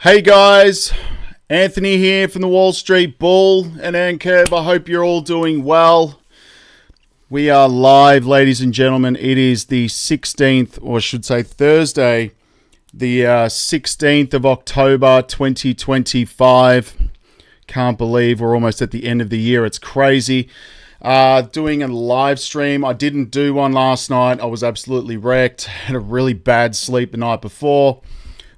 Hey guys, Anthony here from the Wall Street Bull and Curve. I hope you're all doing well. We are live, ladies and gentlemen. It is the 16th, or I should say Thursday, the 16th of October 2025. Can't believe we're almost at the end of the year. It's crazy. Doing a live stream. I didn't do one last night. I was absolutely wrecked. Had a really bad sleep the night before.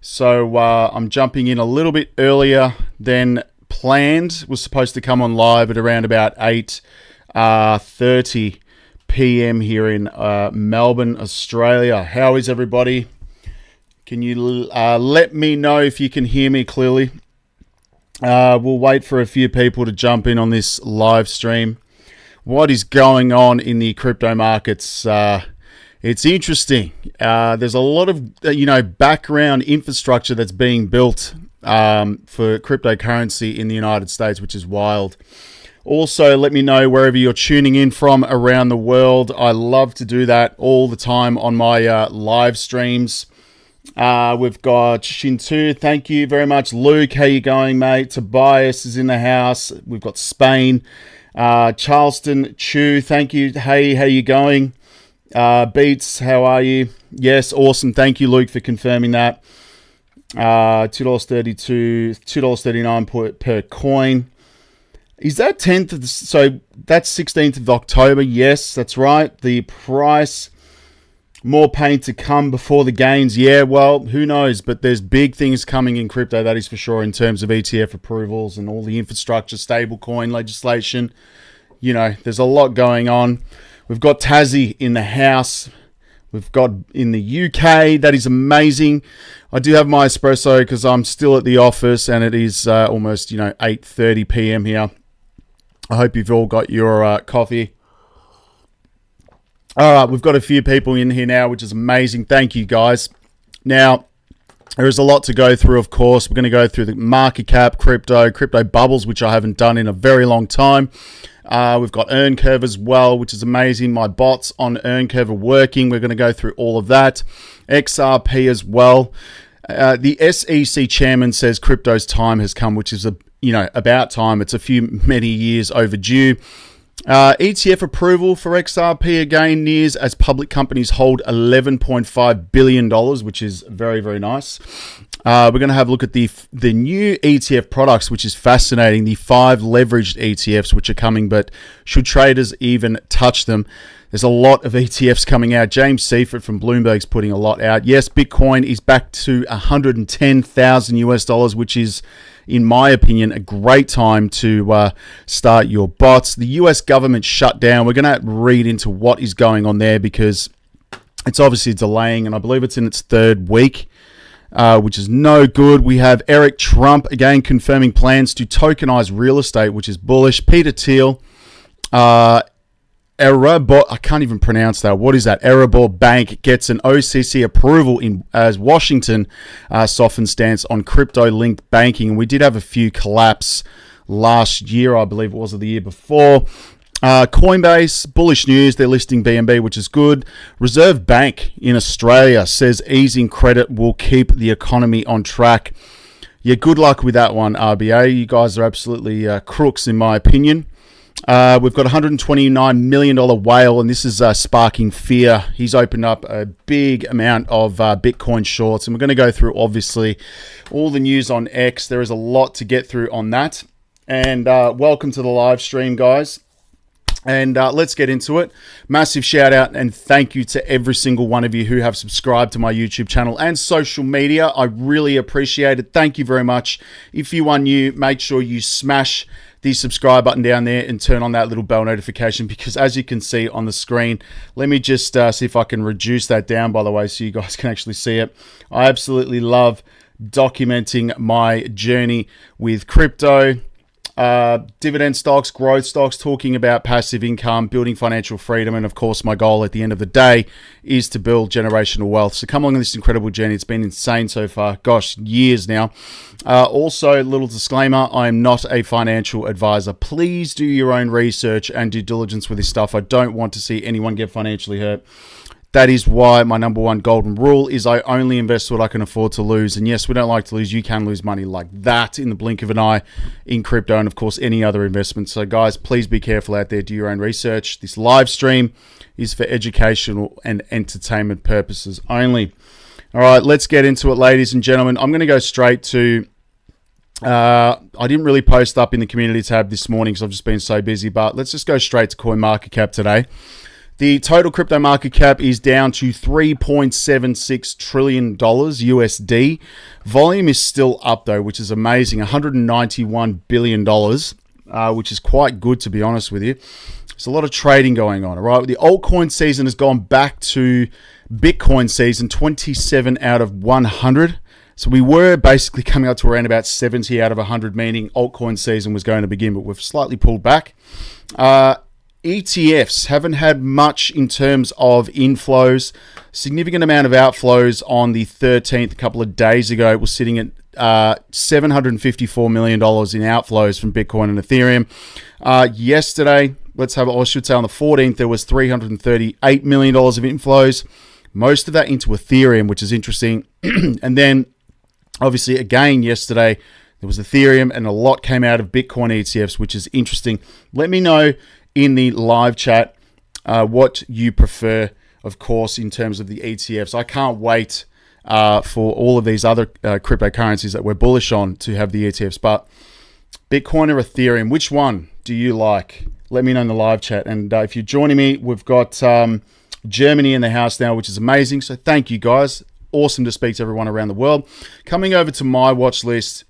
So I'm jumping in a little bit earlier than planned. Was supposed to come on live at around about 8:30 p.m. here in Melbourne, Australia. How is everybody? Can you let me know if you can hear me clearly? We'll wait for a few people to jump in on this live stream. What is going on in the crypto markets? It's interesting. There's a lot of background infrastructure that's being built for cryptocurrency in the United States, which is wild. Also, let me know wherever you're tuning in from around the world. I love to do that all the time on my live streams. We've got Shintu. Thank you very much. Luke, how you going, mate? Tobias is in the house. We've got Spain. Charleston, Chu, thank you. Hey, how you going? Beats, how are you? Yes, awesome. Thank you, Luke, for confirming that. $2.32, $2.39 per coin. Is that 10th? So that's 16th of October. Yes, that's right. The price, more pain to come before the gains. Yeah, well, who knows? But there's big things coming in crypto, that is for sure, in terms of ETF approvals and all the infrastructure, stablecoin legislation. You know, there's a lot going on. We've got Tassie in the house. We've got in the UK. That is amazing. I do have my espresso because I'm still at the office and it is almost 8:30 p.m. here. I hope you've all got your coffee. All right, we've got a few people in here now, which is amazing. Thank you, guys. Now, there is a lot to go through, of course. We're going to go through the market cap, crypto bubbles, which I haven't done in a very long time. We've got EarnCurve as well, which is amazing. My bots on EarnCurve are working. We're going to go through all of that. XRP as well. The SEC chairman says crypto's time has come, which is about time. It's many years overdue. ETF approval for XRP again nears as public companies hold $11.5 billion, which is very, very nice. We're going to have a look at the new ETF products, which is fascinating. The 5 leveraged ETFs, which are coming, but should traders even touch them? There's a lot of ETFs coming out. James Seifert from Bloomberg's putting a lot out. Yes, Bitcoin is back to $110,000 which is, in my opinion, a great time to start your bots. The US government shut down. We're going to read into what is going on there because it's obviously delaying, and I believe it's in its 3rd week, which is no good. We have Eric Trump, again, confirming plans to tokenize real estate, which is bullish. Peter Thiel, Erebor, I can't even pronounce that. What is that? Erebor Bank gets an OCC approval as Washington softens stance on crypto-linked banking. And we did have a few collapse last year, I believe it was, or the year before. Coinbase, bullish news. They're listing BNB, which is good. Reserve Bank in Australia says easing credit will keep the economy on track. Yeah, good luck with that one, RBA. You guys are absolutely crooks, in my opinion. We've got $129 million whale, and this is sparking fear. He's opened up a big amount of Bitcoin shorts, and we're going to go through, obviously, all the news on X. There is a lot to get through on that. And welcome to the live stream, guys. And let's get into it. Massive shout out and thank you to every single one of you who have subscribed to my YouTube channel and social media. I really appreciate it. Thank you very much. If you are new, make sure you smash the subscribe button down there and turn on that little bell notification, because as you can see on the screen, let me just see if I can reduce that down, by the way, so you guys can actually see it. I absolutely love documenting my journey with crypto. Dividend stocks, growth stocks, talking about passive income, building financial freedom, and of course my goal at the end of the day is to build generational wealth. So come along on this incredible journey. It's been insane so far. Gosh, years now. Also, little disclaimer, I am not a financial advisor. Please do your own research and due diligence with this stuff. I don't want to see anyone get financially hurt. That is why my number one golden rule is I only invest what I can afford to lose. And yes, we don't like to lose. You can lose money like that in the blink of an eye in crypto and, of course, any other investment. So, guys, please be careful out there. Do your own research. This live stream is for educational and entertainment purposes only. All right, let's get into it, ladies and gentlemen. I'm going to go straight to... I didn't really post up in the community tab this morning because I've just been so busy, but let's just go straight to CoinMarketCap today. The total crypto market cap is down to $3.76 trillion USD. Volume is still up, though, which is amazing. $191 billion, which is quite good, to be honest with you. There's a lot of trading going on, all right? The altcoin season has gone back to Bitcoin season, 27 out of 100. So we were basically coming up to around about 70 out of 100, meaning altcoin season was going to begin, but we've slightly pulled back. ETFs haven't had much in terms of inflows. Significant amount of outflows on the 13th, a couple of days ago. It was sitting at $754 million in outflows from Bitcoin and Ethereum. Yesterday, I should say on the 14th, there was $338 million of inflows. Most of that into Ethereum, which is interesting. And then, obviously, again, yesterday, there was Ethereum and a lot came out of Bitcoin ETFs, which is interesting. Let me know in the live chat what you prefer, of course, in terms of the ETFs. I can't wait for all of these other cryptocurrencies that we're bullish on to have the ETFs. But Bitcoin or Ethereum, which one do you like? Let me know in the live chat. And if you're joining me, we've got Germany in the house now, which is amazing. So thank you, guys. Awesome to speak to everyone around the world. Coming over to my watch list,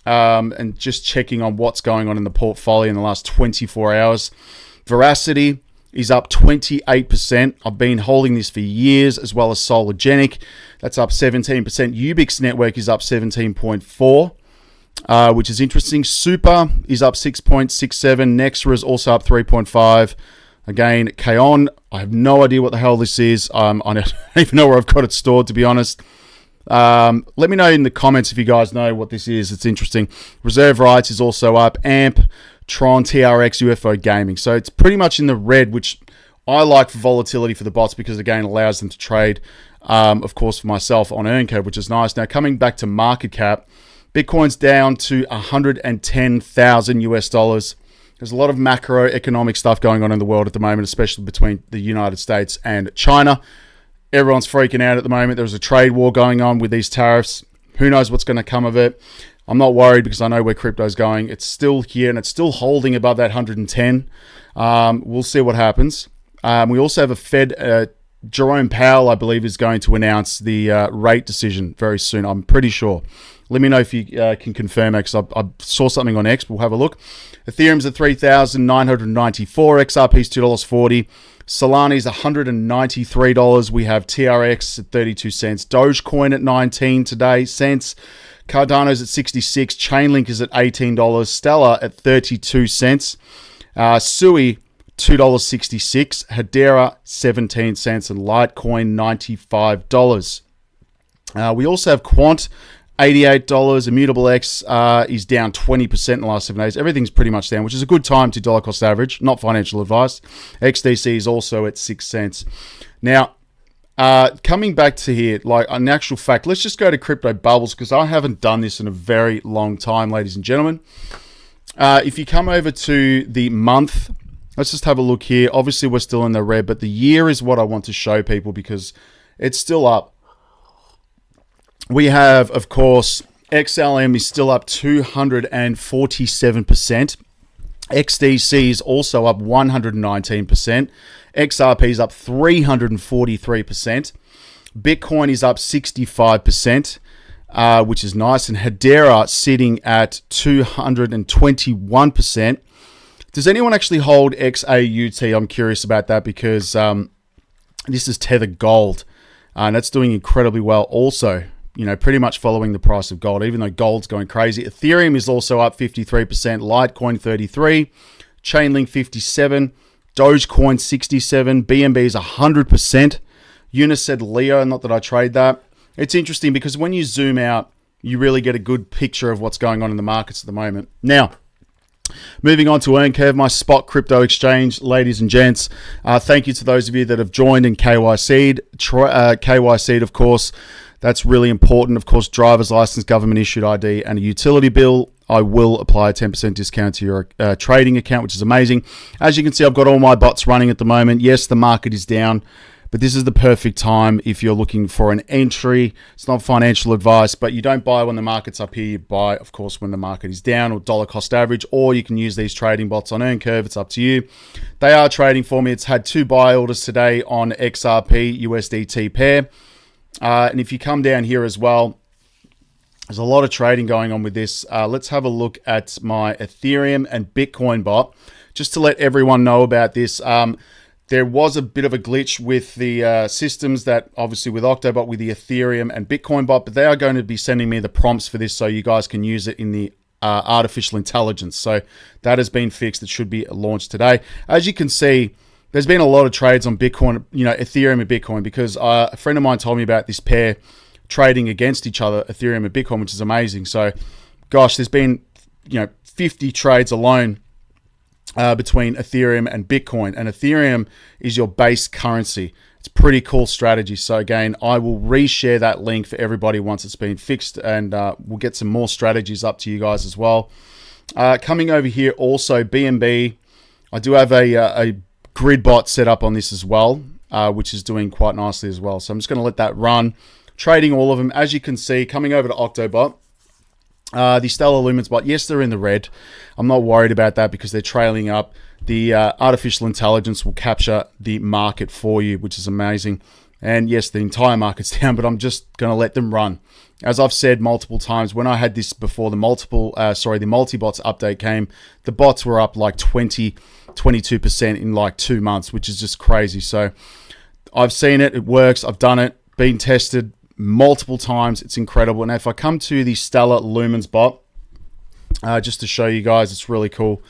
and just checking on what's going on in the portfolio in the last 24 hours. Veracity is up 28%. I've been holding this for years, as well as Solargenic. That's up 17%. Ubix Network is up 17.4%, which is interesting. Super is up 6.67%. Nexra is also up 3.5%. Again, Kaon, I have no idea what the hell this is. I don't even know where I've got it stored, to be honest. Let me know in the comments if you guys know what this is. It's interesting. Reserve Rights is also up. AMP, Tron, TRX, UFO Gaming. So it's pretty much in the red, which I like for volatility for the bots because, again, it allows them to trade, of course, for myself on EarnCode, which is nice. Now, coming back to market cap, Bitcoin's down to 110,000 US dollars. There's a lot of macroeconomic stuff going on in the world at the moment, especially between the United States and China. Everyone's freaking out at the moment. There's a trade war going on with these tariffs. Who knows what's going to come of it? I'm not worried because I know where crypto's going. It's still here and it's still holding above that 110. We'll see what happens. We also have a Fed, Jerome Powell, I believe, is going to announce the rate decision very soon. I'm pretty sure. Let me know if you can confirm it because I saw something on X. We'll have a look. Ethereum's at $3,994. XRP's $2.40. Solana's $193. We have TRX at 32 cents. Dogecoin at 19 today cents. Cardano's at 66. Chainlink is at $18. Stellar at 32 cents. Sui $2.66. Hedera 17 cents. And Litecoin $95. We also have Quant $88. Immutable X is down 20% in the last 7 days. Everything's pretty much down, which is a good time to dollar cost average, not financial advice. XDC is also at 6 cents. Now, coming back to here, like an actual fact, let's just go to crypto bubbles because I haven't done this in a very long time, ladies and gentlemen. If you come over to the month, let's just have a look here. Obviously, we're still in the red, but the year is what I want to show people because it's still up. We have, of course, XLM is still up 247%. XDC is also up 119%. XRP is up 343%. Bitcoin is up 65%, which is nice. And Hedera sitting at 221%. Does anyone actually hold XAUT? I'm curious about that because this is Tether Gold. And that's doing incredibly well also. You know, pretty much following the price of gold, even though gold's going crazy. Ethereum is also up 53%, Litecoin 33%, Chainlink 57%, Dogecoin 67%, BNB is 100%, Unised Leo, not that I trade that. It's interesting because when you zoom out, you really get a good picture of what's going on in the markets at the moment. Now, Moving on to EarnCurve, my spot crypto exchange, ladies and gents. Thank you to those of you that have joined and KYC'd. KYC'd, of course, that's really important. Of course, driver's license, government issued ID, and a utility bill. I will apply a 10% discount to your trading account, which is amazing. As you can see, I've got all my bots running at the moment. Yes, the market is down, but this is the perfect time if you're looking for an entry. It's not financial advice, but you don't buy when the market's up here. You buy, of course, when the market is down or dollar cost average, or you can use these trading bots on EarnCurve. It's up to you. They are trading for me. It's had 2 buy orders today on XRP USDT pair. And if you come down here as well, there's a lot of trading going on with this. Let's have a look at my Ethereum and Bitcoin bot, just to let everyone know about this. There was a bit of a glitch with the systems that, obviously with Octobot, with the Ethereum and Bitcoin bot, but they are going to be sending me the prompts for this so you guys can use it in the artificial intelligence. So that has been fixed. It should be launched today. As you can see, there's been a lot of trades on Bitcoin, Ethereum and Bitcoin, because a friend of mine told me about this pair trading against each other, Ethereum and Bitcoin, which is amazing. So, gosh, there's been 50 trades alone between Ethereum and Bitcoin, and Ethereum is your base currency. It's a pretty cool strategy. So again, I will reshare that link for everybody once it's been fixed, and we'll get some more strategies up to you guys as well. Coming over here, also BNB, I do have a grid bot set up on this as well, which is doing quite nicely as well. So I'm just going to let that run. Trading all of them. As you can see, coming over to Octobot, the Stellar Lumens bot, yes, they're in the red. I'm not worried about that because they're trailing up. The artificial intelligence will capture the market for you, which is amazing. And yes, the entire market's down, but I'm just going to let them run. As I've said multiple times, when I had this before, the multi-bots update came, the bots were up like 22% in like 2 months, which is just crazy. So I've seen it. It works. I've done it. Been tested multiple times. It's incredible. And if I come to the Stellar Lumens bot, just to show you guys, it's really cool.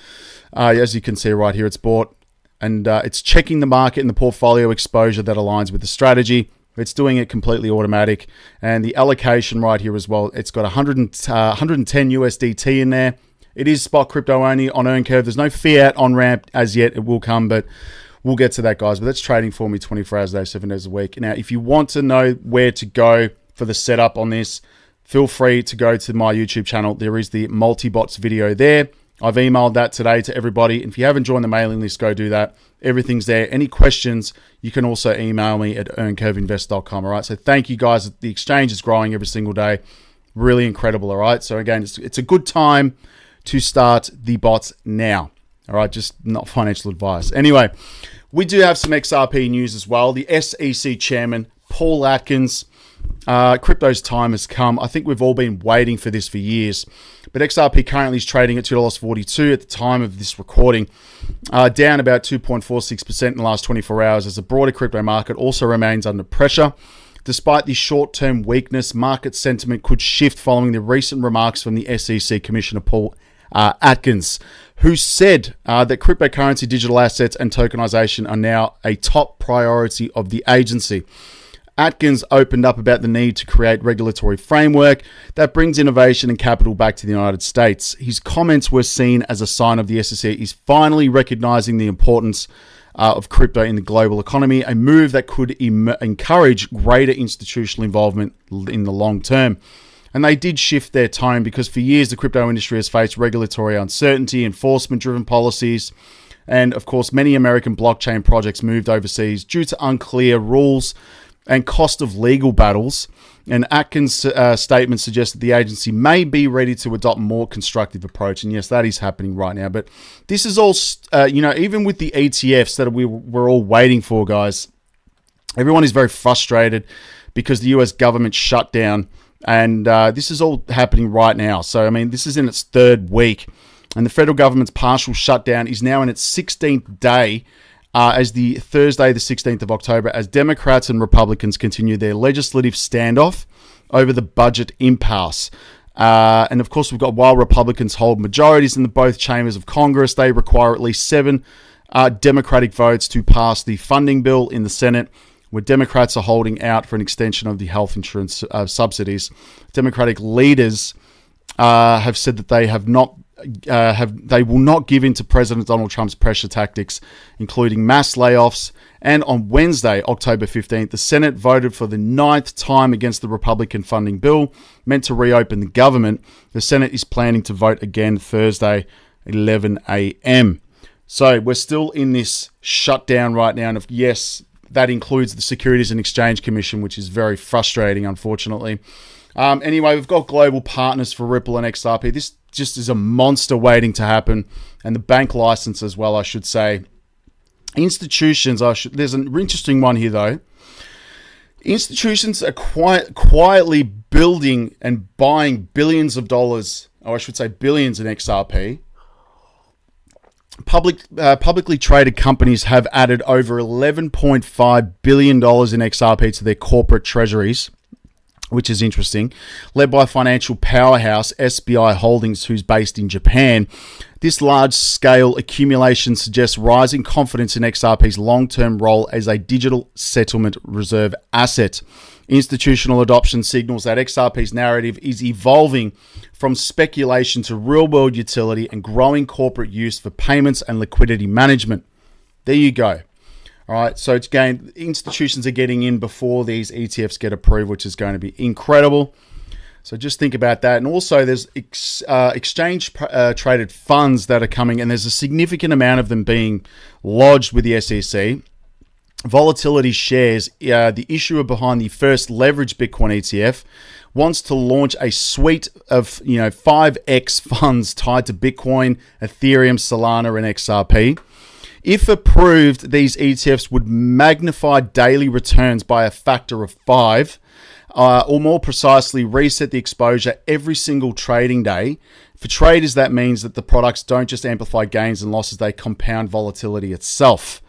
As you can see right here, it's bought, and it's checking the market and the portfolio exposure that aligns with the strategy. It's doing it completely automatic. And the allocation right here as well, it's got 110 USDT in there. It is spot crypto only on EarnCurve. There's no fiat on ramp as yet. It will come, but we'll get to that, guys. But that's trading for me 24 hours a day, 7 days a week. Now, if you want to know where to go for the setup on this, feel free to go to my YouTube channel. There is the multi-bots video there. I've emailed that today to everybody. And if you haven't joined the mailing list, go do that. Everything's there. Any questions, you can also email me at earncurveinvest.com. All right. So thank you, guys. The exchange is growing every single day. Really incredible. All right. So again, it's a good time to start the bots now. All right. Just not financial advice. Anyway, we do have some XRP news as well. The SEC chairman, Paul Atkins, crypto's time has come. I think we've all been waiting for this for years. But XRP currently is trading at $2.42 at the time of this recording, down about 2.46% in the last 24 hours as the broader crypto market also remains under pressure. Despite the short-term weakness, market sentiment could shift following the recent remarks from the SEC Commissioner Paul Atkins, who said that cryptocurrency, digital assets, and tokenization are now a top priority of the agency. Atkins opened up about the need to create regulatory framework that brings innovation and capital back to the United States. His comments were seen as a sign of the SEC is finally recognizing the importance of crypto in the global economy, a move that could encourage greater institutional involvement in the long term. And they did shift their tone because for years the crypto industry has faced regulatory uncertainty, enforcement-driven policies, and of course many American blockchain projects moved overseas due to unclear rules and cost of legal battles. And Atkins' statement suggests that the agency may be ready to adopt a more constructive approach. And yes, that is happening right now. But this is all, even with the ETFs that we're all waiting for, guys, everyone is very frustrated because the US government shut down. And this is all happening right now. So, I mean, this is in its 3rd week. And the federal government's partial shutdown is now in its 16th day, as the Thursday, the 16th of October, as Democrats and Republicans continue their legislative standoff over the budget impasse. And of course, we've got, while Republicans hold majorities in both chambers of Congress, they require at least 7 Democratic votes to pass the funding bill in the Senate, where Democrats are holding out for an extension of the health insurance subsidies. Democratic leaders have said that they have not they will not give in to President Donald Trump's pressure tactics, including mass layoffs. And on Wednesday, October 15th, the Senate voted for the 9th time against the Republican funding bill meant to reopen the government. The Senate is planning to vote again Thursday, 11 a.m. So we're still in this shutdown right now. And yes, that includes the Securities and Exchange Commission, which is very frustrating, unfortunately. Anyway, we've got global partners for Ripple and XRP. This just is a monster waiting to happen. And the bank license as well, I should say. Institutions, there's an interesting one here, though. Institutions are quietly building and buying billions of dollars, or I should say billions in XRP. Publicly traded companies have added over $11.5 billion in XRP to their corporate treasuries, which is interesting, led by financial powerhouse SBI Holdings, who's based in Japan. This large-scale accumulation suggests rising confidence in XRP's long-term role as a digital settlement reserve asset. Institutional adoption signals that XRP's narrative is evolving from speculation to real-world utility and growing corporate use for payments and liquidity management. There you go. All right, so again, institutions are getting in before these ETFs get approved, which is going to be incredible. So just think about that. And also there's exchange-traded funds that are coming, and there's a significant amount of them being lodged with the SEC. Volatility Shares, the issuer behind the first leveraged Bitcoin ETF, wants to launch a suite of 5x funds tied to Bitcoin, Ethereum, Solana, and XRP. If approved, these ETFs would magnify daily returns by a factor of 5, or more precisely, reset the exposure every single trading day. For traders, that means that the products don't just amplify gains and losses, they compound volatility itself,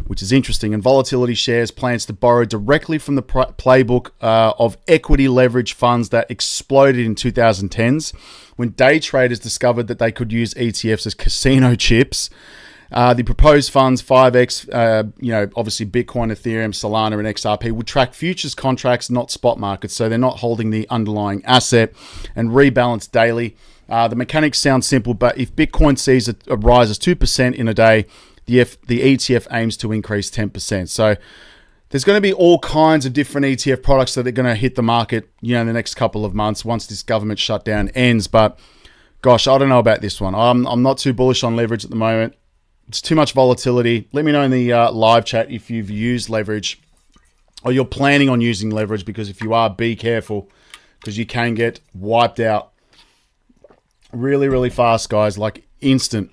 which is interesting. And Volatility Shares plans to borrow directly from the playbook of equity leverage funds that exploded in 2010s when day traders discovered that they could use ETFs as casino chips. The proposed funds, 5x, obviously Bitcoin, Ethereum, Solana, and XRP, would track futures contracts, not spot markets. So they're not holding the underlying asset and rebalance daily. The mechanics sound simple, but if Bitcoin sees a rise of 2% in a day, the ETF aims to increase 10%. So there's going to be all kinds of different ETF products that are going to hit the market, in the next couple of months once this government shutdown ends. But gosh, I don't know about this one. I'm not too bullish on leverage at the moment. It's too much volatility. Let me know in the live chat if you've used leverage or you're planning on using leverage, because if you are, be careful because you can get wiped out really, really fast, guys, like instant.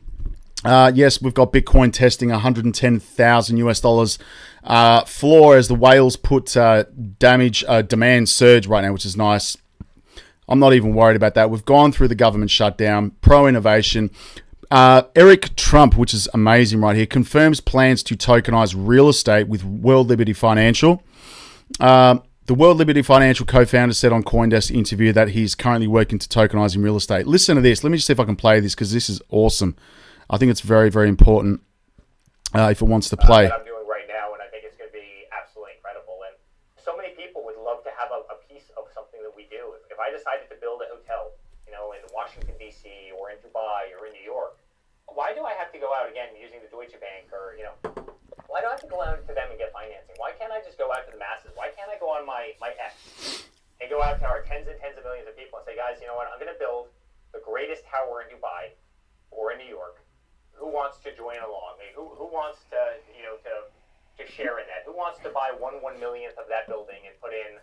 Yes, we've got Bitcoin testing $110,000 floor as the whales put demand surge right now, which is nice. I'm not even worried about that. We've gone through the government shutdown, pro-innovation. Eric Trump, which is amazing right here, confirms plans to tokenize real estate with World Liberty Financial. The World Liberty Financial co-founder said on CoinDesk interview that he's currently working to tokenizing real estate. Listen to this. Let me just see if I can play this because this is awesome. I think it's very, very important if it wants to play. What I'm doing right now, and I think it's going to be absolutely incredible. And so many people would love to have a piece of something that we do. If I decided to build a hotel, in Washington, D.C. or in Dubai or in New York, why do I have to go out again using the Deutsche Bank or, why do I have to go out to them and get financing? Why can't I just go out to the masses? Why can't I go on my X and go out to our tens and tens of millions of people and say, guys, you know what? I'm going to build the greatest tower in Dubai or in New York. Who wants to join along? Who wants to share in that? Who wants to buy 1/1,000,000th of that building and put in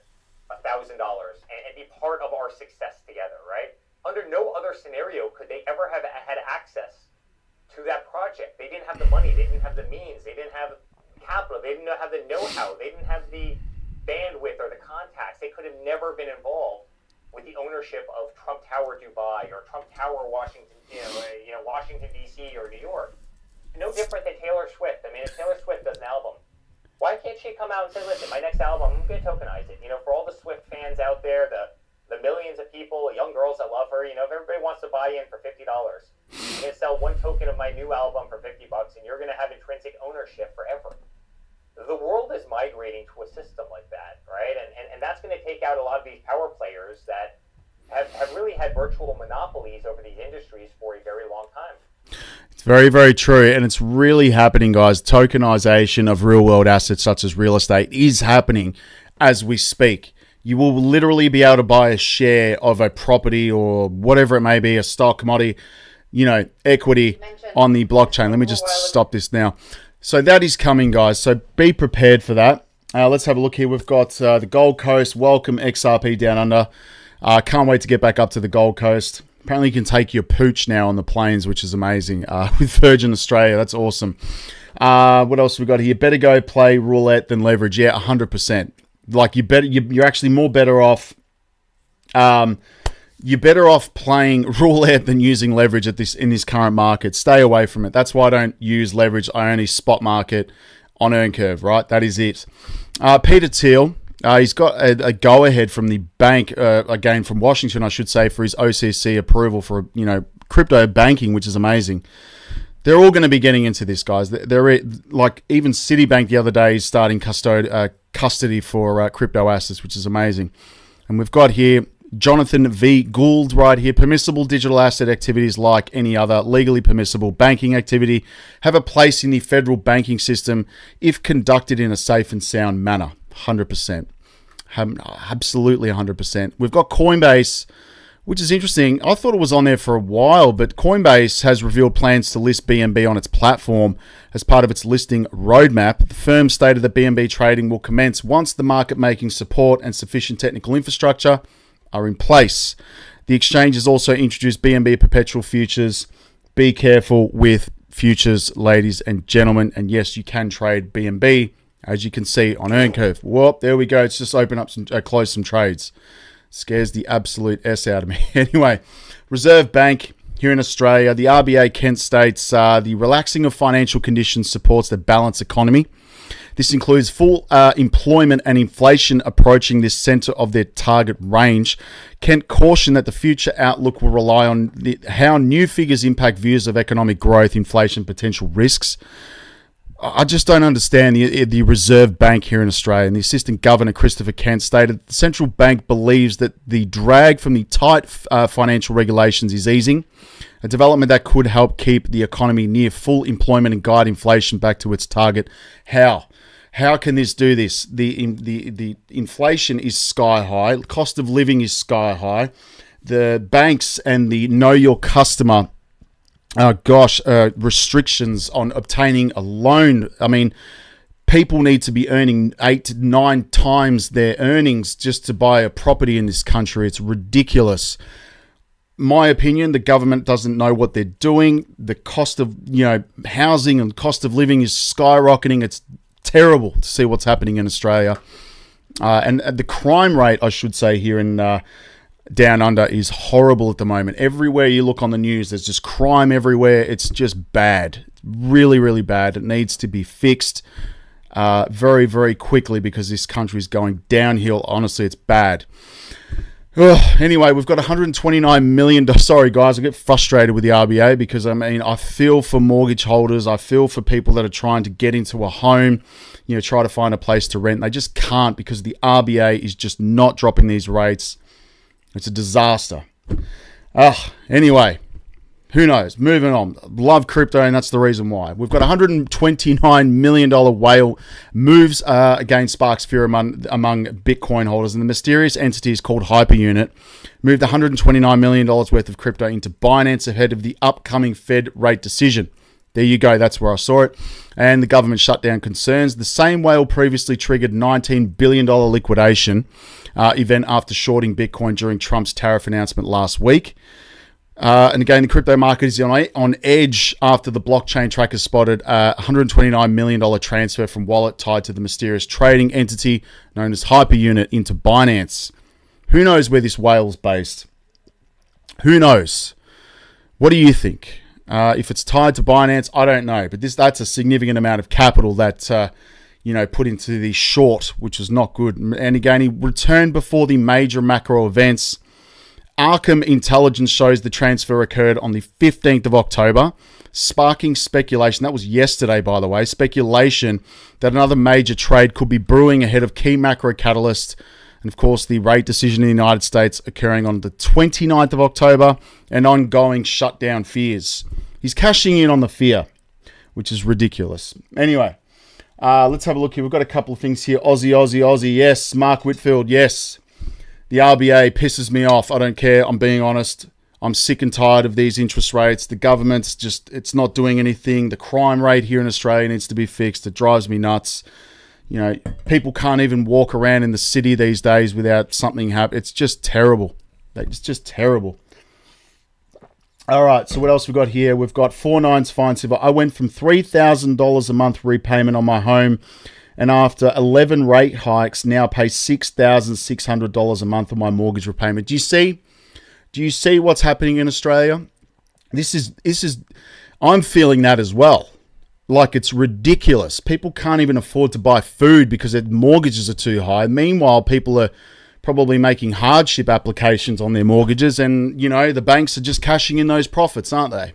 $1,000 and be part of our success together, right? Under no other scenario could they ever have had access to that project. They didn't have the money. They didn't have the means. They didn't have capital. They didn't have the know-how. They didn't have the bandwidth or the contacts. They could have never been involved with the ownership of Trump Tower Dubai or Trump Tower Washington, Washington D.C. or New York. No different than Taylor Swift. I mean, if Taylor Swift does an album, why can't she come out and say, "Listen, my next album, I'm going to tokenize it." For all the Swift fans out there, the millions of people, young girls that love her, if everybody wants to buy in for $50, I'm going to sell one token of my new album for $50, and you're going to have intrinsic ownership forever. The world is migrating to a system like that, right? And that's going to take out a lot of these power players that have really had virtual monopolies over these industries for a very long time. It's very, very true. And it's really happening, guys. Tokenization of real world assets such as real estate is happening as we speak. You will literally be able to buy a share of a property or whatever it may be, a stock, commodity, equity on the blockchain. Let me just stop this now. So that is coming, guys. So be prepared for that. Let's have a look here. We've got the Gold Coast. Welcome XRP down under. Can't wait to get back up to the Gold Coast. Apparently you can take your pooch now on the planes, which is amazing. With Virgin Australia, that's awesome. What else have we got here? Better go play roulette than leverage. Yeah, 100%. Like you're actually more better off. You're better off playing roulette than using leverage in this current market. Stay away from it. That's why I don't use leverage. I only spot market on earn curve. Right, that is it. Peter Thiel. He's got a go-ahead from the bank, again from Washington, I should say, for his OCC approval for crypto banking, which is amazing. They're all going to be getting into this, guys. They're like even Citibank the other day is starting custody for crypto assets, which is amazing. And we've got here Jonathan V. Gould right here. Permissible digital asset activities like any other legally permissible banking activity have a place in the federal banking system if conducted in a safe and sound manner. 100%. Absolutely 100%. We've got Coinbase, which is interesting. I thought it was on there for a while, but Coinbase has revealed plans to list BNB on its platform as part of its listing roadmap. The firm stated that BNB trading will commence once the market-making support and sufficient technical infrastructure are in place. The exchange has also introduced BNB perpetual futures. Be careful with futures, ladies and gentlemen. And yes, you can trade BNB, as you can see on earn curve. Whoop, there we go. It's just open up close some trades. Scares the absolute S out of me. Anyway, Reserve Bank here in Australia, the RBA Kent states the relaxing of financial conditions supports the balanced economy. This includes full employment and inflation approaching this center of their target range. Kent cautioned that the future outlook will rely on how new figures impact views of economic growth, inflation, potential risks. I just don't understand the Reserve Bank here in Australia. And the Assistant Governor, Christopher Kent, stated that the central bank believes that the drag from the tight financial regulations is easing, a development that could help keep the economy near full employment and guide inflation back to its target. How can this do this? The inflation is sky high. Cost of living is sky high. The banks and the know your customer restrictions on obtaining a loan. I mean, people need to be earning 8 to 9 times their earnings just to buy a property in this country. It's ridiculous. My opinion, the government doesn't know what they're doing. The cost of, housing and cost of living is skyrocketing. It's terrible to see what's happening in Australia. And the crime rate, I should say, here in Down Under is horrible at the moment. Everywhere you look on the news, there's just crime everywhere. It's just bad. Really, really bad. It needs to be fixed very, very quickly because this country is going downhill. Honestly, it's bad. Anyway, we've got $129 million. Sorry, guys, I get frustrated with the RBA because, I feel for mortgage holders. I feel for people that are trying to get into a home, try to find a place to rent. They just can't because the RBA is just not dropping these rates. It's a disaster. Anyway, who knows? Moving on. Love crypto, and that's the reason why. We've got $129 million whale moves against sparks fear among Bitcoin holders, and the mysterious entity is called Hyperunit. Moved $129 million worth of crypto into Binance ahead of the upcoming Fed rate decision. There you go. That's where I saw it. And the government shutdown concerns. The same whale previously triggered $19 billion liquidation event after shorting Bitcoin during Trump's tariff announcement last week. And again, the crypto market is on edge after the blockchain tracker spotted a $129 million transfer from wallet tied to the mysterious trading entity known as Hyperunit into Binance. Who knows where this whale is based? Who knows? What do you think? If it's tied to Binance, I don't know. But that's a significant amount of capital that put into the short, which is not good. And again, he returned before the major macro events. Arkham Intelligence shows the transfer occurred on the 15th of October, sparking speculation. That was yesterday, by the way. Speculation that another major trade could be brewing ahead of key macro catalysts. And of course, the rate decision in the United States occurring on the 29th of October and ongoing shutdown fears. He's cashing in on the fear, which is ridiculous. Anyway, let's have a look here. We've got a couple of things here. Aussie. Yes. Mark Whitfield. Yes. The RBA pisses me off. I don't care. I'm being honest. I'm sick and tired of these interest rates. The government's just, it's not doing anything. The crime rate here in Australia needs to be fixed. It drives me nuts. You know, people can't even walk around in the city these days without something happening. It's just terrible. It's just terrible. All right, so what else we got here? We've got 4.9s fine silver. I went from $3,000 a month repayment on my home, and after 11 rate hikes, now pay $6,600 a month on my mortgage repayment. Do you see what's happening in Australia? This is I'm feeling that as well. Like, it's ridiculous. People can't even afford to buy food because their mortgages are too high. Meanwhile, people are probably making hardship applications on their mortgages, and, you know, the banks are just cashing in those profits, aren't they?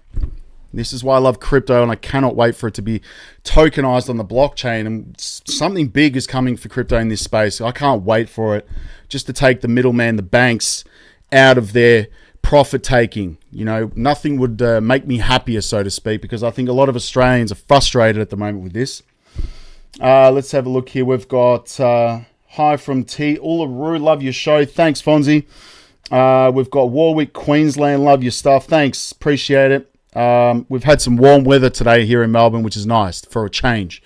This is why I love crypto, and I cannot wait for it to be tokenized on the blockchain. And something big is coming for crypto in this space. I can't wait for it, just to take the middleman, the banks, out of their profit taking. You know, nothing would make me happier, so to speak, because I think a lot of Australians are frustrated at the moment with this. Let's have a look here. We've got hi from T. Uluru, love your show. Thanks, Fonzie. We've got Warwick, Queensland, love your stuff. Thanks, appreciate it. We've had some warm weather today here in Melbourne, which is nice for a change.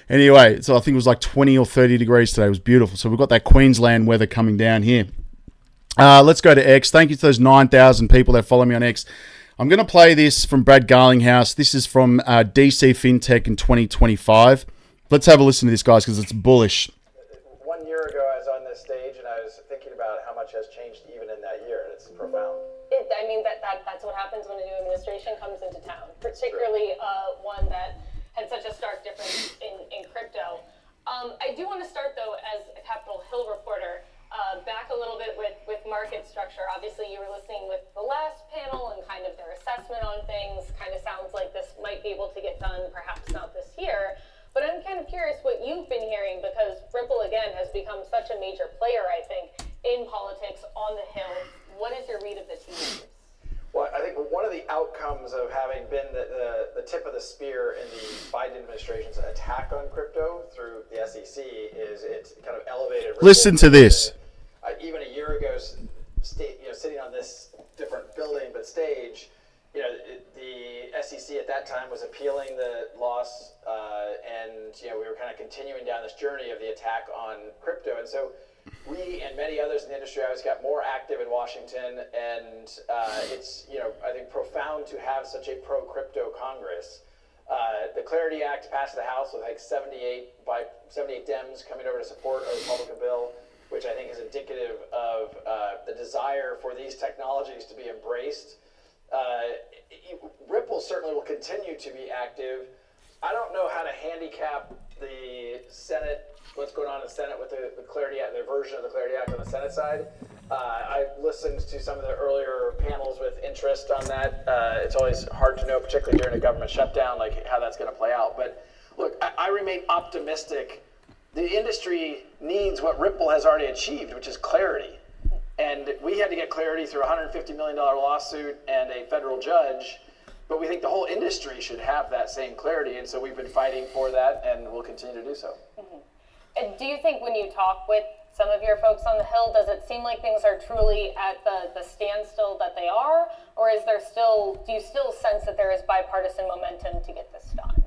Anyway, so I think it was like 20 or 30 degrees today. It was beautiful. So we've got that Queensland weather coming down here. Let's go to X. Thank you to those 9,000 people that follow me on X. I'm going to play this from Brad Garlinghouse. This is from DC FinTech in 2025. Let's have a listen to this, guys, because it's bullish. 1 year ago, I was on this stage, and I was thinking about how much has changed even in that year, and it's profound. That's what happens when a new administration comes into town, particularly one that had such a stark difference in crypto. I do want to start, though, as a Capitol Hill reporter, back a little bit with market structure. Obviously, you were listening with the last panel and kind of their assessment on things. Kind of sounds like this might be able to get done, perhaps not this year. But I'm kind of curious what you've been hearing, because Ripple, again, has become such a major player, I think, in politics on the Hill. What is your read of the tea leaves? Well, I think one of the outcomes of having been the tip of the spear in the Biden administration's attack on crypto through the SEC is it's kind of elevated Ripple. Listen to this. Even a year ago, sitting on this different building but stage, the SEC at that time was appealing the loss, and we were kind of continuing down this journey of the attack on crypto. And so we and many others in the industry always got more active in Washington, and it's I think profound to have such a pro-crypto Congress. The Clarity Act passed the House with like 78 Dems coming over to support a Republican bill, which I think is indicative of the desire for these technologies to be embraced. Ripple certainly will continue to be active. I don't know how to handicap the Senate, what's going on in the Senate with the Clarity Act, their version of the Clarity Act on the Senate side. I listened to some of the earlier panels with interest on that. It's always hard to know, particularly during a government shutdown, like how that's going to play out. But look, I remain optimistic. The industry needs what Ripple has already achieved, which is clarity. And we had to get clarity through a $150 million lawsuit and a federal judge, but we think the whole industry should have that same clarity, and so we've been fighting for that, and we'll continue to do so. Mm-hmm. And do you think when you talk with some of your folks on the Hill, does it seem like things are truly at the standstill that they are, or do you still sense that there is bipartisan momentum to get this done?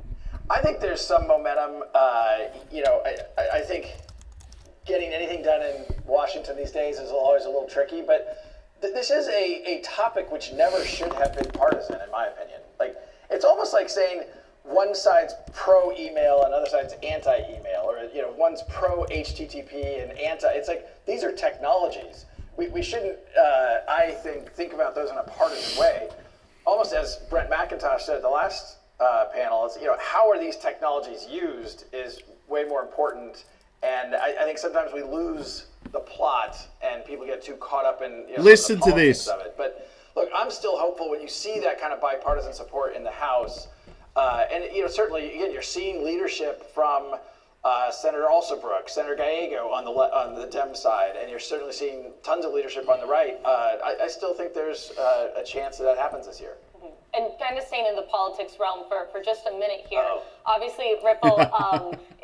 I think there's some momentum. I think getting anything done in Washington these days is always a little tricky, but this is a topic which never should have been partisan, in my opinion. Like, it's almost like saying one side's pro-email and other side's anti-email, or one's pro-HTTP and anti. It's like, these are technologies. We shouldn't, I think about those in a partisan way. Almost as Brent McIntosh said at the last panel, it's, how are these technologies used is way more important. And I think sometimes we lose the plot and people get too caught up in listen to this of it. But look, I'm still hopeful when you see that kind of bipartisan support in the House. And certainly, again, you're seeing leadership from Senator Alsobrook, Senator Gallego on the Dem side, and you're certainly seeing tons of leadership on the right. I still think there's a chance that happens this year. And kind of staying in the politics realm for just a minute here. Obviously, Ripple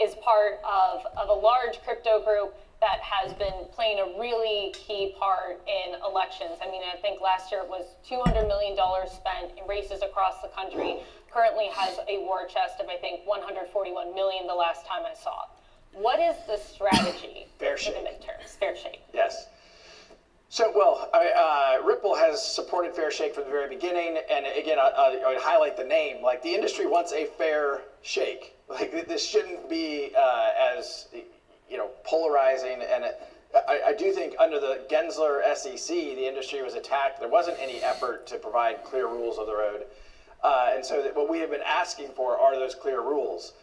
is part of a large crypto group that has been playing a really key part in elections. I mean, I think last year it was $200 million spent in races across the country. Currently has a war chest of, I think, $141 million the last time I saw it. What is the strategy Fair for shake. the midterms? Fair shake. Yes. So, well, Ripple has supported Fair Shake from the very beginning, and again, I would highlight the name. Like, the industry wants a fair shake. Like, this shouldn't be as, polarizing, and I do think under the Gensler SEC, the industry was attacked. There wasn't any effort to provide clear rules of the road, and so what we have been asking for are those clear rules.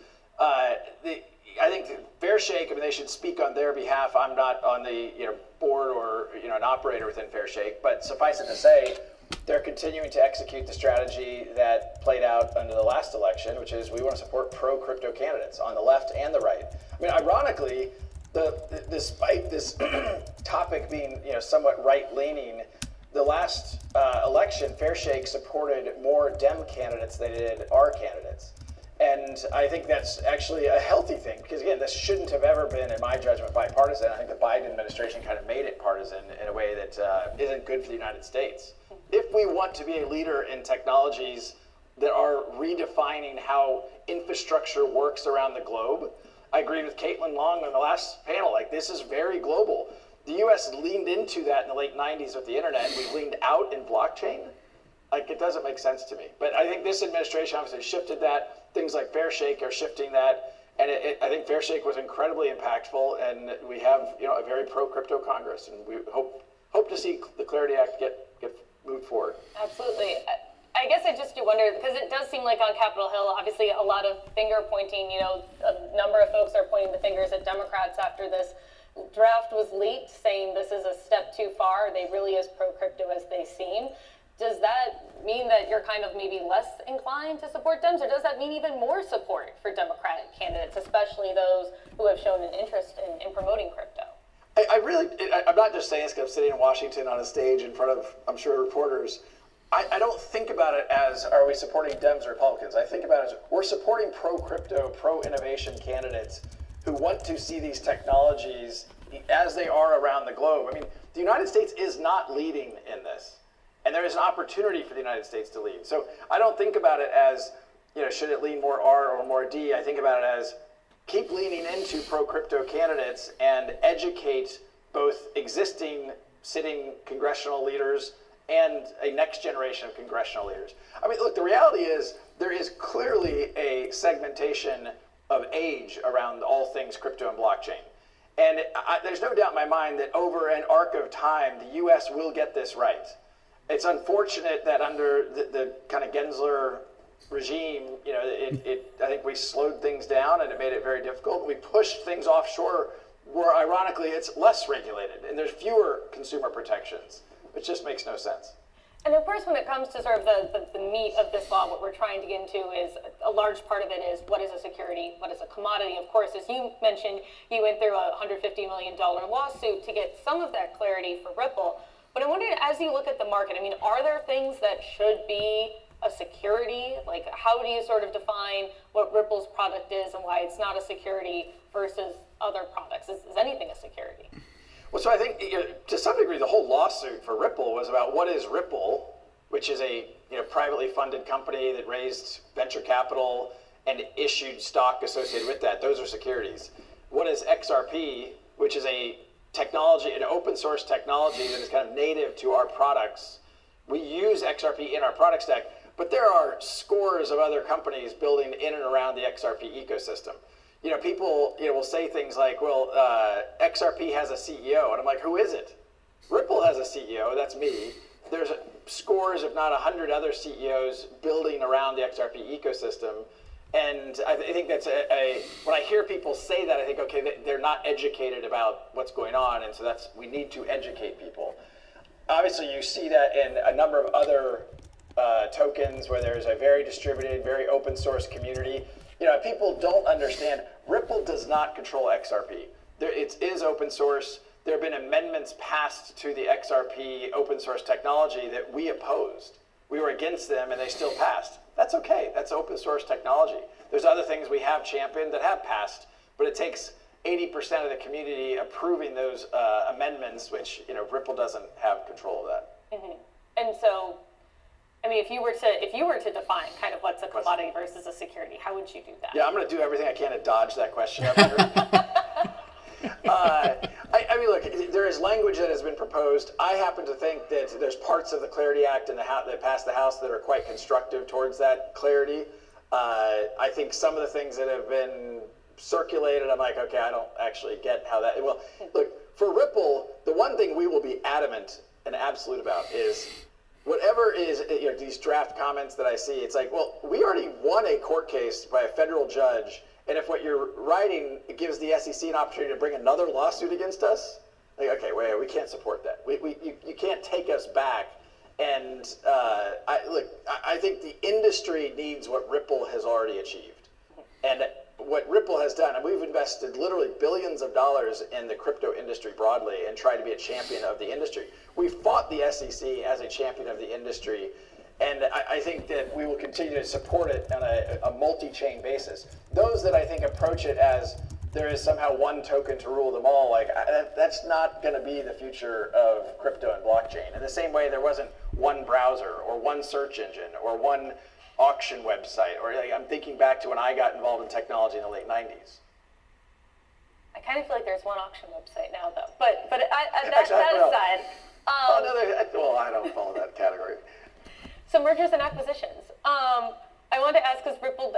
I think Fair Shake, I mean, they should speak on their behalf. I'm not on the board or an operator within Fair Shake, but suffice it to say, they're continuing to execute the strategy that played out under the last election, which is we want to support pro-crypto candidates on the left and the right. I mean, ironically, despite this topic being somewhat right-leaning, the last election, Fair Shake supported more Dem candidates than they did our candidates. And I think that's actually a healthy thing, because again, this shouldn't have ever been, in my judgment, bipartisan. I think the Biden administration kind of made it partisan in a way that isn't good for the United States. If we want to be a leader in technologies that are redefining how infrastructure works around the globe, I agreed with Caitlin Long on the last panel, like, this is very global. The US leaned into that in the late 90s with the internet, and we've leaned out in blockchain. Like, it doesn't make sense to me. But I think this administration obviously shifted that. Things like Fair Shake are shifting that. And I think Fair Shake was incredibly impactful, and we have a very pro-crypto Congress, and we hope to see the Clarity Act get moved forward. Absolutely. I guess I just do wonder, because it does seem like on Capitol Hill, obviously a lot of finger pointing, a number of folks are pointing the fingers at Democrats after this draft was leaked, saying this is a step too far. Are they really as pro-crypto as they seem? Does that mean that you're kind of maybe less inclined to support Dems, or does that mean even more support for Democratic candidates, especially those who have shown an interest in promoting crypto? I'm not just saying this because I'm sitting in Washington on a stage in front of, I'm sure, reporters. I don't think about it as, are we supporting Dems or Republicans? I think about it as, we're supporting pro-crypto, pro-innovation candidates who want to see these technologies as they are around the globe. I mean, the United States is not leading in this. And there is an opportunity for the United States to lead. So I don't think about it as, should it lean more R or more D? I think about it as keep leaning into pro-crypto candidates and educate both existing sitting congressional leaders and a next generation of congressional leaders. I mean, look, the reality is there is clearly a segmentation of age around all things crypto and blockchain. And there's no doubt in my mind that over an arc of time, the US will get this right. It's unfortunate that under the kind of Gensler regime, I think we slowed things down and it made it very difficult. We pushed things offshore where, ironically, it's less regulated and there's fewer consumer protections, which just makes no sense. And of course, when it comes to sort of the meat of this law, what we're trying to get into is a large part of it is what is a security, what is a commodity. Of course, as you mentioned, you went through a $150 million lawsuit to get some of that clarity for Ripple. But I'm wondering, as you look at the market, I mean, are there things that should be a security? Like, how do you sort of define what Ripple's product is and why it's not a security versus other products? Is anything a security? Well, so I think to some degree, the whole lawsuit for Ripple was about what is Ripple, which is a privately funded company that raised venture capital and issued stock associated with that. Those are securities. What is XRP, which is a technology, an open source technology that is kind of native to our products. We use XRP in our product stack, but there are scores of other companies building in and around the XRP ecosystem. People will say things like, well, XRP has a CEO, and I'm like, who is it? Ripple has a CEO, that's me. There's scores, if not 100 other CEOs building around the XRP ecosystem. And I think that's when I hear people say that, I think, okay, they're not educated about what's going on, and so we need to educate people. Obviously, you see that in a number of other tokens where there's a very distributed, very open source community. people don't understand, Ripple does not control XRP. It is open source. There have been amendments passed to the XRP open source technology that we opposed. We were against them and they still passed. That's okay, that's open source technology. There's other things we have championed that have passed, but it takes 80% of the community approving those amendments, which Ripple doesn't have control of that. Mm-hmm. And so, if you were to define kind of what's a commodity versus a security, how would you do that? Yeah, I'm going to do everything I can to dodge that question. Look, there is language that has been proposed. I happen to think that there's parts of the Clarity Act and that passed the House that are quite constructive towards that clarity. I think some of the things that have been circulated, I'm like, okay, I don't actually get how that. Well, look, for Ripple, the one thing we will be adamant and absolute about is whatever is these draft comments that I see. It's like, well, we already won a court case by a federal judge. And if what you're writing gives the SEC an opportunity to bring another lawsuit against us, like, okay, wait, we can't support that. You can't take us back. And I think the industry needs what Ripple has already achieved. And what Ripple has done, and we've invested literally billions of dollars in the crypto industry broadly and tried to be a champion of the industry. We fought the SEC as a champion of the industry. And I think that we will continue to support it on a multi-chain basis. Those that I think approach it as there is somehow one token to rule them all, that's not going to be the future of crypto and blockchain. In the same way, there wasn't one browser or one search engine or one auction website. Or I'm thinking back to when I got involved in technology in the late 90s. I kind of feel like there's one auction website now, though. But that aside. I don't follow that category. So mergers and acquisitions. I wanted to ask, because Ripple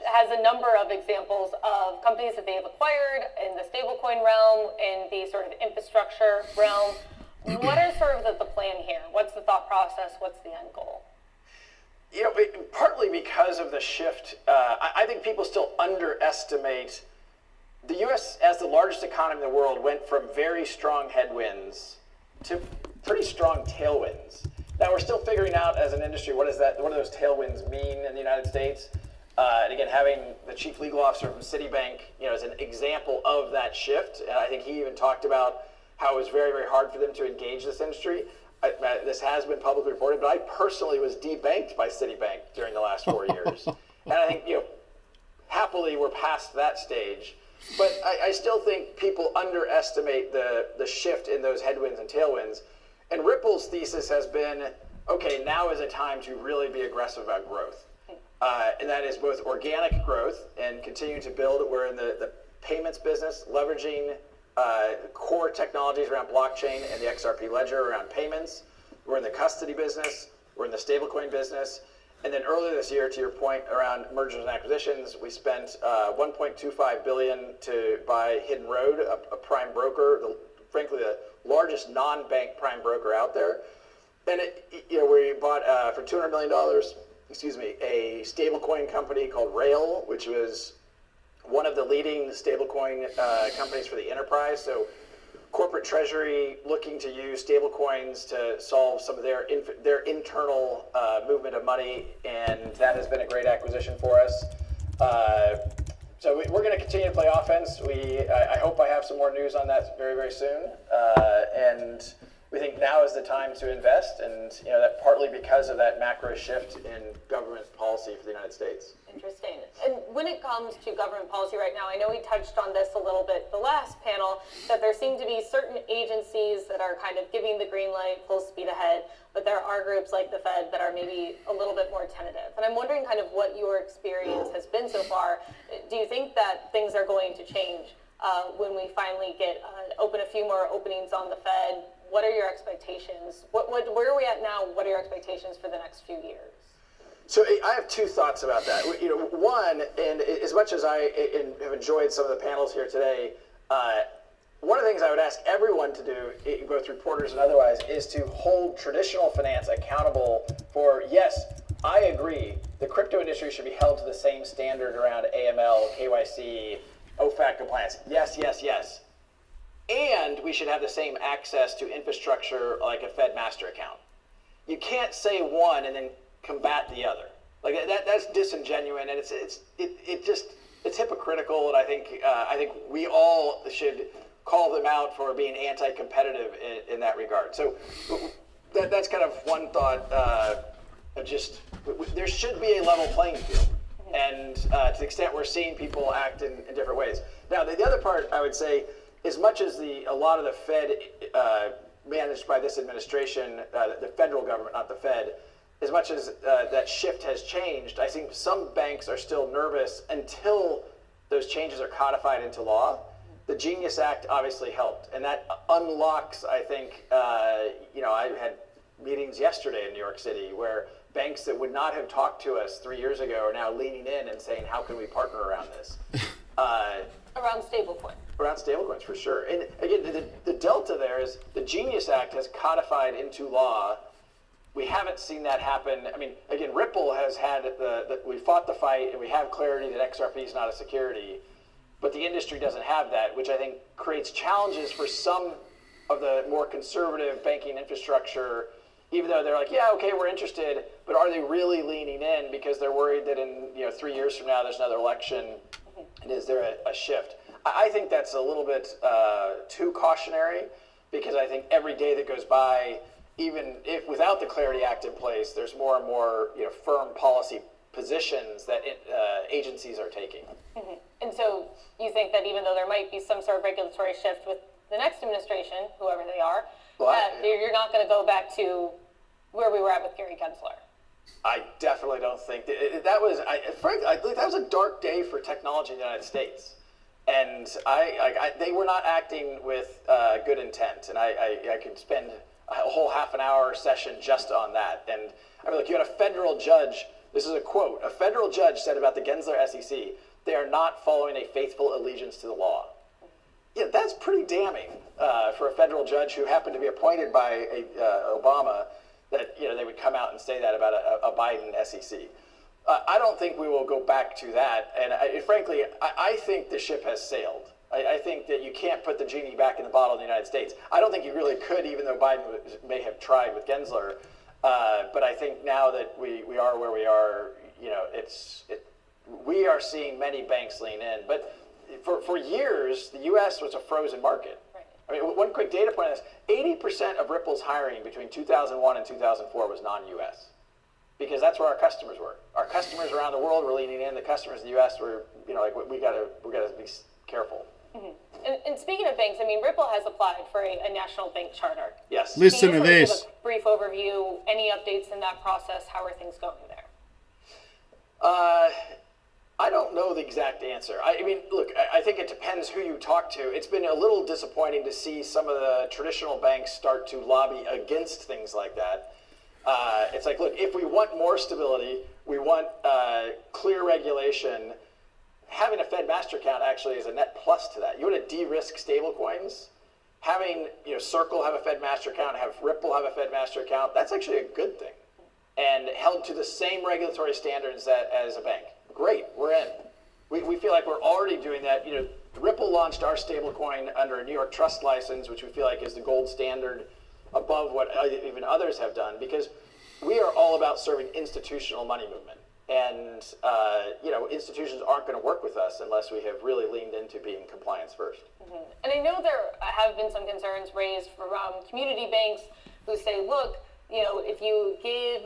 has a number of examples of companies that they have acquired in the stablecoin realm, in the sort of infrastructure realm. What are sort of the plan here? What's the thought process? What's the end goal? Partly because of the shift, I think people still underestimate the U.S. as the largest economy in the world went from very strong headwinds to pretty strong tailwinds. Now we're still figuring out as an industry what do those tailwinds mean in the United States. And again, having the chief legal officer from Citibank, is an example of that shift. And I think he even talked about how it was very, very hard for them to engage this industry. This has been publicly reported, but I personally was debanked by Citibank during the last 4 years. And I think, happily we're past that stage. But I still think people underestimate the shift in those headwinds and tailwinds. And Ripple's thesis has been, okay, now is a time to really be aggressive about growth. And that is both organic growth and continuing to build. We're in the payments business, leveraging core technologies around blockchain and the XRP ledger around payments. We're in the custody business. We're in the stablecoin business. And then earlier this year, to your point around mergers and acquisitions, we spent $1.25 billion to buy Hidden Road, a prime broker, frankly the largest non-bank prime broker out there. And we bought for $200 million, a stablecoin company called Rail, which was one of the leading stablecoin companies for the enterprise. So corporate treasury looking to use stablecoins to solve some of their internal movement of money, and that has been a great acquisition for us. So we're going to continue to play offense. I hope I have some more news on that very, very soon. And we think now is the time to invest, and that partly because of that macro shift in government policy for the United States. Interesting. And when it comes to government policy right now, I know we touched on this a little bit the last panel, that there seem to be certain agencies that are kind of giving the green light, full speed ahead, but there are groups like the Fed that are maybe a little bit more tentative. And I'm wondering kind of what your experience has been so far. Do you think that things are going to change when we finally get open a few more openings on the Fed? What are your expectations? Where are we at now? What are your expectations for the next few years? So I have two thoughts about that. One, and as much as I have enjoyed some of the panels here today, one of the things I would ask everyone to do, both reporters and otherwise, is to hold traditional finance accountable for, yes, I agree, the crypto industry should be held to the same standard around AML, KYC, OFAC compliance. Yes, yes, yes. And we should have the same access to infrastructure like a Fed master account. You can't say one and then combat the other. Like that's disingenuous, and it's hypocritical, and I think we all should call them out for being anti-competitive in that regard. So that's kind of one thought. There should be a level playing field, and to the extent we're seeing people act in different ways. Now, the other part I would say, as much as a lot of the Fed managed by this administration, the federal government, not the Fed, as much as that shift has changed, I think some banks are still nervous until those changes are codified into law. The Genius Act obviously helped, and that unlocks, I think, I had meetings yesterday in New York City where banks that would not have talked to us 3 years ago are now leaning in and saying, how can we partner around this? Around stablecoin. Around stablecoins, for sure. And again, the delta there is the Genius Act has codified into law. We haven't seen that happen. I mean, again, Ripple has had we fought the fight, and we have clarity that XRP is not a security, but the industry doesn't have that, which I think creates challenges for some of the more conservative banking infrastructure, even though they're like, yeah, okay, we're interested, but are they really leaning in because they're worried that in 3 years from now there's another election, and is there a shift? I think that's a little bit too cautionary, because I think every day that goes by, even if without the Clarity Act in place, there's more and more firm policy positions that agencies are taking. Mm-hmm. And so you think that even though there might be some sort of regulatory shift with the next administration, whoever they are, you're not going to go back to where we were at with Gary Gensler? I definitely don't think that was. Frankly, I think that was a dark day for technology in the United States, and they were not acting with good intent. And I could spend a whole half an hour session just on that. And I mean, look, you had a federal judge. This is a quote. A federal judge said about the Gensler SEC, "They are not following a faithful allegiance to the law." Yeah, that's pretty damning for a federal judge who happened to be appointed by Obama. That they would come out and say that about a Biden SEC. I don't think we will go back to that. And frankly, I think the ship has sailed. I think that you can't put the genie back in the bottle in the United States. I don't think you really could, even though Biden may have tried with Gensler. But I think now that we are where we are, we are seeing many banks lean in. But for years, the U.S. was a frozen market. I mean, one quick data point is 80% of Ripple's hiring between 2001 and 2004 was non-U.S. because that's where our customers were. Our customers around the world were leaning in. The customers in the U.S. were, we gotta be careful. Mm-hmm. And speaking of banks, I mean, Ripple has applied for a national bank charter. Yes. Listen to this. Give a brief overview. Any updates in that process? How are things going there? I don't know the exact answer. I mean, look, I think it depends who you talk to. It's been a little disappointing to see some of the traditional banks start to lobby against things like that. It's like, look, if we want more stability, we want clear regulation, having a Fed master account actually is a net plus to that. You want to de-risk stablecoins. Having Circle have a Fed master account, have Ripple have a Fed master account, that's actually a good thing. And held to the same regulatory standards as a bank. Great, we're in. We feel like we're already doing that. Ripple launched our stablecoin under a New York Trust license, which we feel like is the gold standard above what even others have done, because we are all about serving institutional money movement. And institutions aren't going to work with us unless we have really leaned into being compliance first. Mm-hmm. And I know there have been some concerns raised from community banks who say, look, if you give,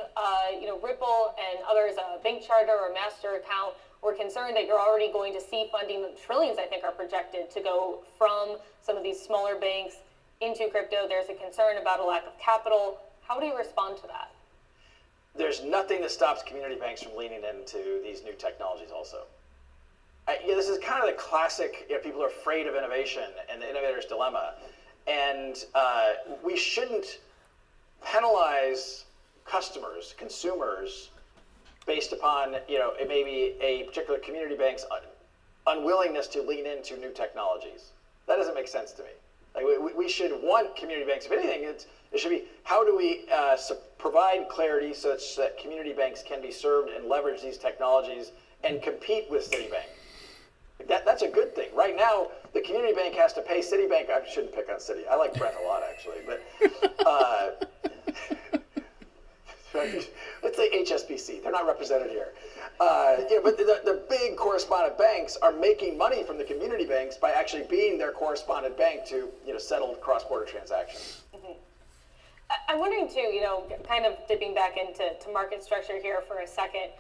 Ripple and others a bank charter or master account, we're concerned that you're already going to see funding. Trillions, I think, are projected to go from some of these smaller banks into crypto. There's a concern about a lack of capital. How do you respond to that? There's nothing that stops community banks from leaning into these new technologies also. This is kind of the classic, people are afraid of innovation and the innovator's dilemma. And we shouldn't penalize customers, consumers, based upon maybe a particular community bank's unwillingness to lean into new technologies. That doesn't make sense to me. We should want community banks. If anything, it should be how do we provide clarity such that community banks can be served and leverage these technologies and compete with Citibank. That's a good thing. Right now, the community bank has to pay Citibank. I shouldn't pick on Citi. I like Brent a lot, actually, but let's say HSBC. They're not represented here. But the big correspondent banks are making money from the community banks by actually being their correspondent bank to settle cross-border transactions. Mm-hmm. I'm wondering too, kind of dipping back into market structure here for a second.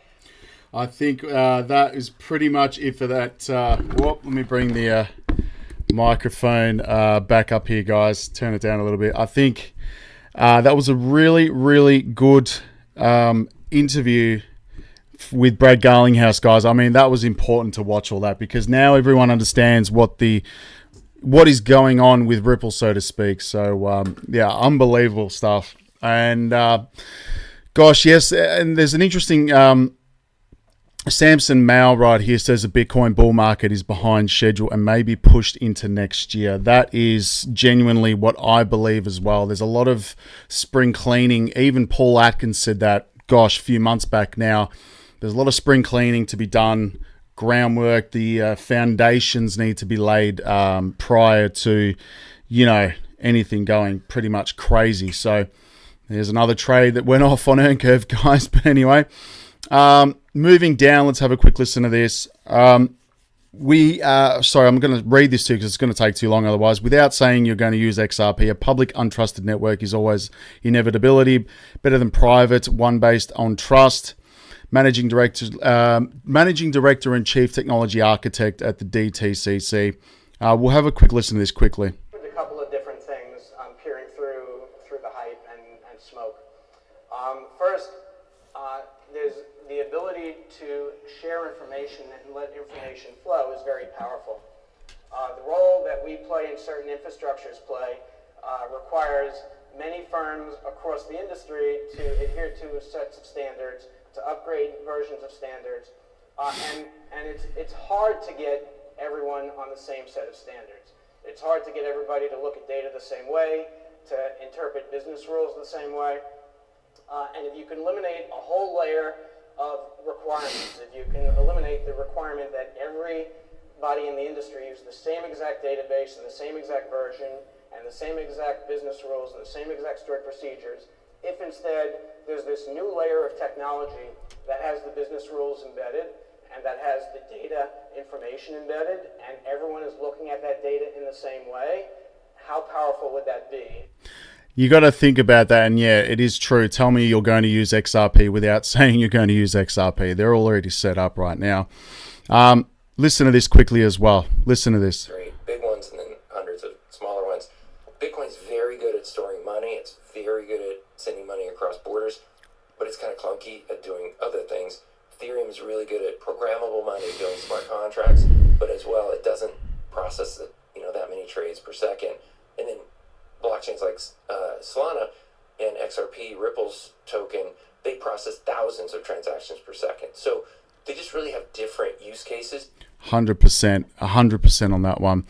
I think that is pretty much it for that. Let me bring the microphone back up here, guys. Turn it down a little bit. I think that was a really, really good interview with Brad Garlinghouse, guys. I mean, that was important to watch all that because now everyone understands what is going on with Ripple, so to speak. So, unbelievable stuff. And, gosh, yes, and there's an interesting... Samson Mao right here says the Bitcoin bull market is behind schedule and may be pushed into next year. That is genuinely what I believe as well. There's a lot of spring cleaning. Even Paul Atkins said that, a few months back now. There's a lot of spring cleaning to be done, groundwork. The foundations need to be laid prior to, anything going pretty much crazy. So there's another trade that went off on EarnCurve, guys. But anyway, moving down, let's have a quick listen to this. I'm going to read this too because it's going to take too long otherwise. Without saying you're going to use XRP, a public untrusted network is always inevitability, better than private, one based on trust. Managing director and chief technology architect at the DTCC. We'll have a quick listen to this quickly. A couple of different things peering through the hype and smoke. First, there's the ability to share information and let information flow is very powerful. The role that we play in certain infrastructures requires many firms across the industry to adhere to sets of standards, to upgrade versions of standards, and it's hard to get everyone on the same set of standards. It's hard to get everybody to look at data the same way, to interpret business rules the same way, and if you can eliminate a whole layer of requirements, if you can eliminate the requirement that everybody in the industry use the same exact database and the same exact version and the same exact business rules and the same exact stored procedures, if instead there's this new layer of technology that has the business rules embedded and that has the data information embedded and everyone is looking at that data in the same way, how powerful would that be? You got to think about that, and yeah, it is true. Tell me you're going to use XRP without saying you're going to use XRP. They're already set up right now. Listen to this quickly as well. Listen to this. Three big ones and then hundreds of smaller ones. Bitcoin's very good at storing money. It's very good at sending money across borders, but it's kind of clunky at doing other things. Ethereum is really good at programmable money, doing smart contracts, but as well, it doesn't process that many trades per second. And then blockchains like Solana and XRP, Ripple's token, they process thousands of transactions per second. So they just really have different use cases. 100% on that one.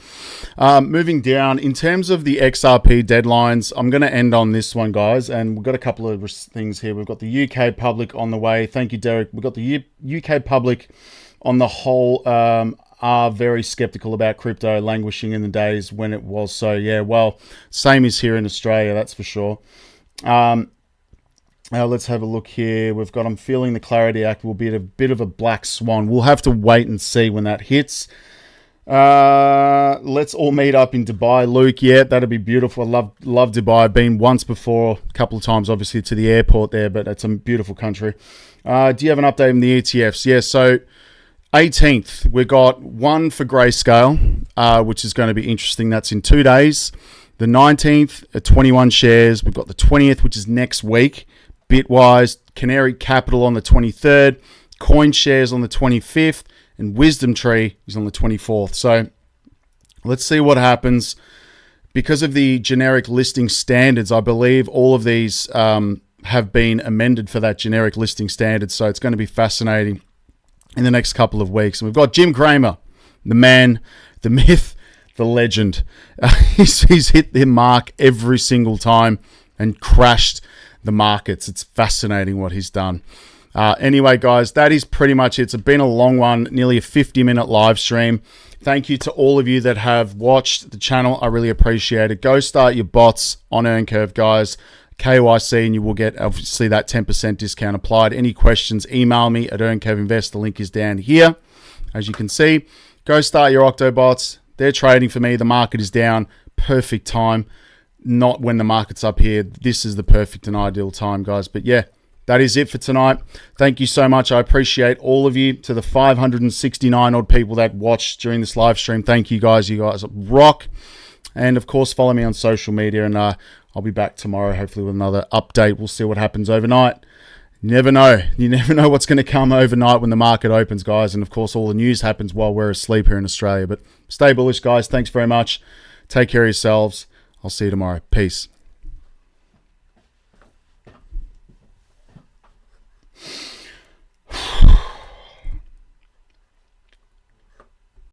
Moving down, in terms of the XRP deadlines, I'm going to end on this one, guys, and we've got a couple of things here. We've got the UK public on the way. Thank you, Derek. We've got the UK public on the whole are very skeptical about crypto, languishing in the days when it was. So, yeah, well, same is here in Australia, that's for sure. Let's have a look here. We've got, I'm feeling the Clarity Act will be a bit of a black swan. We'll have to wait and see when that hits. Let's all meet up in Dubai, Luke. Yeah, that'd be beautiful. I love Dubai. I've been once before, a couple of times, obviously, to the airport there, but it's a beautiful country. Do you have an update on the ETFs? Yeah, so 18th, we got one for Grayscale, which is going to be interesting. That's in 2 days. The 19th, 21 shares. We've got the 20th, which is next week. Bitwise, Canary Capital on the 23rd, CoinShares on the 25th, and Wisdom Tree is on the 24th. So let's see what happens. Because of the generic listing standards, I believe all of these have been amended for that generic listing standard. So it's going to be fascinating in the next couple of weeks. And we've got Jim Cramer, the man, the myth, the legend. He's hit the mark every single time and crashed the markets. It's fascinating what he's done. Anyway, guys, that is pretty much it. It's been a long one, nearly a 50-minute live stream. Thank you to all of you that have watched the channel. I really appreciate it. Go start your bots on EarnCurve, guys. KYC, and you will get obviously that 10% discount applied. Any questions, email me at EarnCevInvest. The link is down here. As you can see, go start your Octobots. They're trading for me. The market is down. Perfect time. Not when the market's up here. This is the perfect and ideal time, guys. But yeah, that is it for tonight. Thank you so much. I appreciate all of you. To the 569 odd people that watched during this live stream, thank you guys. You guys rock. And of course, follow me on social media, and I'll be back tomorrow, hopefully with another update. We'll see what happens overnight. You never know. You never know what's going to come overnight when the market opens, guys. And of course, all the news happens while we're asleep here in Australia. But stay bullish, guys. Thanks very much. Take care of yourselves. I'll see you tomorrow. Peace.